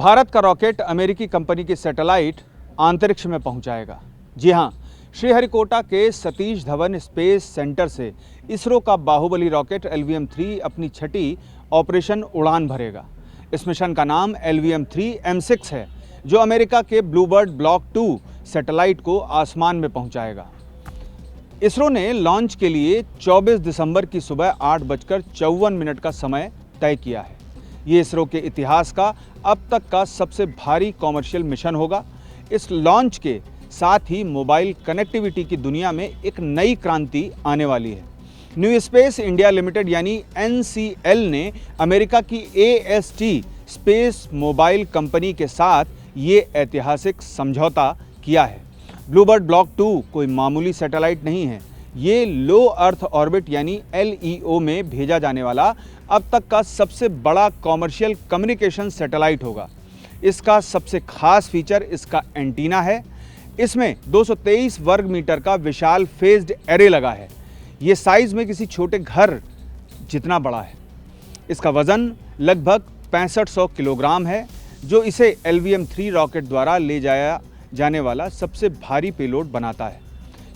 भारत का रॉकेट अमेरिकी कंपनी की सैटेलाइट अंतरिक्ष में पहुंचाएगा। जी हां, श्रीहरिकोटा के सतीश धवन स्पेस सेंटर से इसरो का बाहुबली रॉकेट LVM-3 अपनी छठी ऑपरेशन उड़ान भरेगा। इस मिशन का नाम LVM-3 M6 है, जो अमेरिका के ब्लूबर्ड ब्लॉक 2 सैटेलाइट को आसमान में पहुंचाएगा। इसरो ने लॉन्च के लिए 24 दिसंबर की सुबह 8:54 का समय तय किया है। ये इसरो के इतिहास का अब तक का सबसे भारी कॉमर्शियल मिशन होगा। इस लॉन्च के साथ ही मोबाइल कनेक्टिविटी की दुनिया में एक नई क्रांति आने वाली है। न्यू स्पेस इंडिया लिमिटेड यानी NCL ने अमेरिका की AST स्पेस मोबाइल कंपनी के साथ ये ऐतिहासिक समझौता किया है। ब्लूबर्ड ब्लॉक 2 कोई मामूली सैटेलाइट नहीं है। ये लो अर्थ ऑर्बिट यानी LEO में भेजा जाने वाला अब तक का सबसे बड़ा कॉमर्शियल कम्युनिकेशन सैटेलाइट होगा। इसका सबसे खास फीचर इसका एंटीना है। इसमें 223 वर्ग मीटर का विशाल फेज्ड एरे लगा है। ये साइज में किसी छोटे घर जितना बड़ा है। इसका वजन लगभग 6500 किलोग्राम है, जो इसे LVM-3 रॉकेट द्वारा ले जाया जाने वाला सबसे भारी पेलोड बनाता है।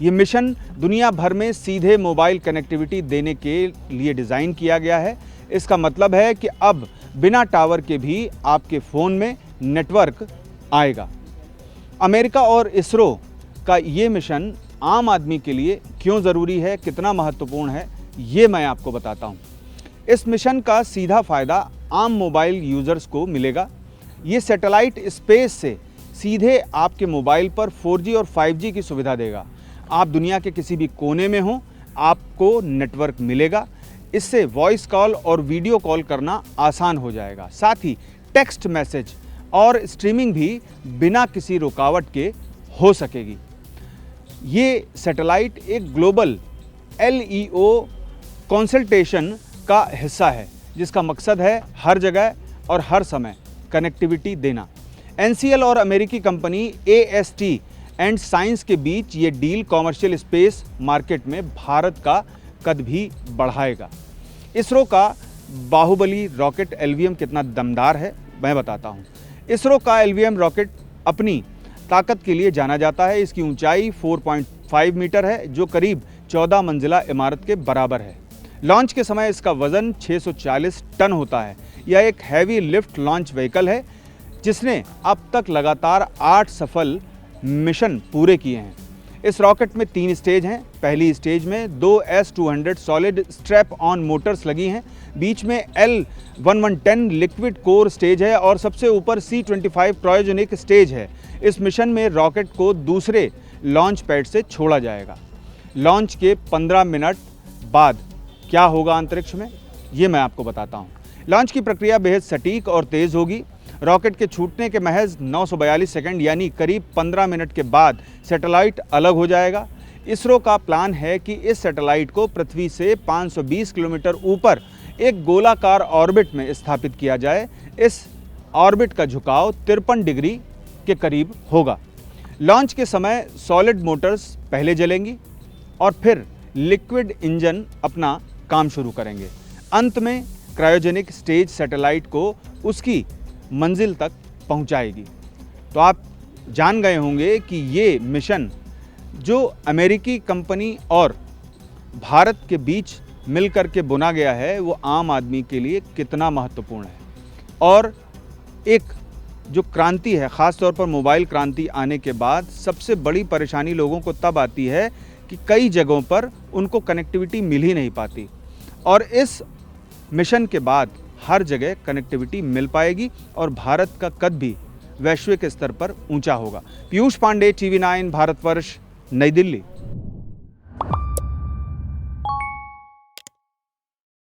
ये मिशन दुनिया भर में सीधे मोबाइल कनेक्टिविटी देने के लिए डिज़ाइन किया गया है। इसका मतलब है कि अब बिना टावर के भी आपके फ़ोन में नेटवर्क आएगा। अमेरिका और इसरो का ये मिशन आम आदमी के लिए क्यों ज़रूरी है, कितना महत्वपूर्ण है, ये मैं आपको बताता हूँ। इस मिशन का सीधा फ़ायदा आम मोबाइल यूज़र्स को मिलेगा। ये सैटेलाइट स्पेस से सीधे आपके मोबाइल पर 4G और 5G की सुविधा देगा। आप दुनिया के किसी भी कोने में हों, आपको नेटवर्क मिलेगा। इससे वॉइस कॉल और वीडियो कॉल करना आसान हो जाएगा। साथ ही टेक्स्ट मैसेज और स्ट्रीमिंग भी बिना किसी रुकावट के हो सकेगी। ये सैटेलाइट एक ग्लोबल LEO कंसल्टेशन का हिस्सा है, जिसका मकसद है हर जगह और हर समय कनेक्टिविटी देना। NCL और अमेरिकी कंपनी AST एंड साइंस के बीच ये डील कॉमर्शियल स्पेस मार्केट में भारत का कद भी बढ़ाएगा। इसरो का बाहुबली रॉकेट LVM कितना दमदार है, मैं बताता हूँ। इसरो का LVM रॉकेट अपनी ताकत के लिए जाना जाता है। इसकी ऊंचाई 4.5 मीटर है, जो करीब 14 मंजिला इमारत के बराबर है। लॉन्च के समय इसका वजन 640 टन होता है। यह एक हैवी लिफ्ट लॉन्च व्हीकल है, जिसने अब तक लगातार 8 सफल मिशन पूरे किए हैं। इस रॉकेट में 3 स्टेज हैं। पहली स्टेज में 2 S-200 solid strap on Motors लगी हैं। बीच में L-1110 लिक्विड कोर स्टेज है और सबसे ऊपर C-25 क्रायोजेनिक स्टेज है। इस मिशन में रॉकेट को दूसरे लॉन्च पैड से छोड़ा जाएगा। लॉन्च के 15 मिनट बाद क्या होगा अंतरिक्ष में, ये मैं आपको बताता हूँ। लॉन्च की प्रक्रिया बेहद सटीक और तेज़ होगी। रॉकेट के छूटने के महज 942 सेकंड यानी करीब 15 मिनट के बाद सैटेलाइट अलग हो जाएगा। इसरो का प्लान है कि इस सैटेलाइट को पृथ्वी से 520 किलोमीटर ऊपर एक गोलाकार ऑर्बिट में स्थापित किया जाए। इस ऑर्बिट का झुकाव 53 डिग्री के करीब होगा। लॉन्च के समय सॉलिड मोटर्स पहले जलेंगी और फिर लिक्विड इंजन अपना काम शुरू करेंगे। अंत में क्रायोजेनिक स्टेज सैटेलाइट को उसकी मंजिल तक पहुंचाएगी। तो आप जान गए होंगे कि ये मिशन जो अमेरिकी कंपनी और भारत के बीच मिलकर के बुना गया है, वो आम आदमी के लिए कितना महत्वपूर्ण है। और एक जो क्रांति है, ख़ास तौर पर मोबाइल क्रांति आने के बाद सबसे बड़ी परेशानी लोगों को तब आती है कि कई जगहों पर उनको कनेक्टिविटी मिल ही नहीं पाती, और इस मिशन के बाद हर जगह कनेक्टिविटी मिल पाएगी और भारत का कद भी वैश्विक स्तर पर ऊंचा होगा। पीयूष पांडे, TV9 भारतवर्ष, नई दिल्ली।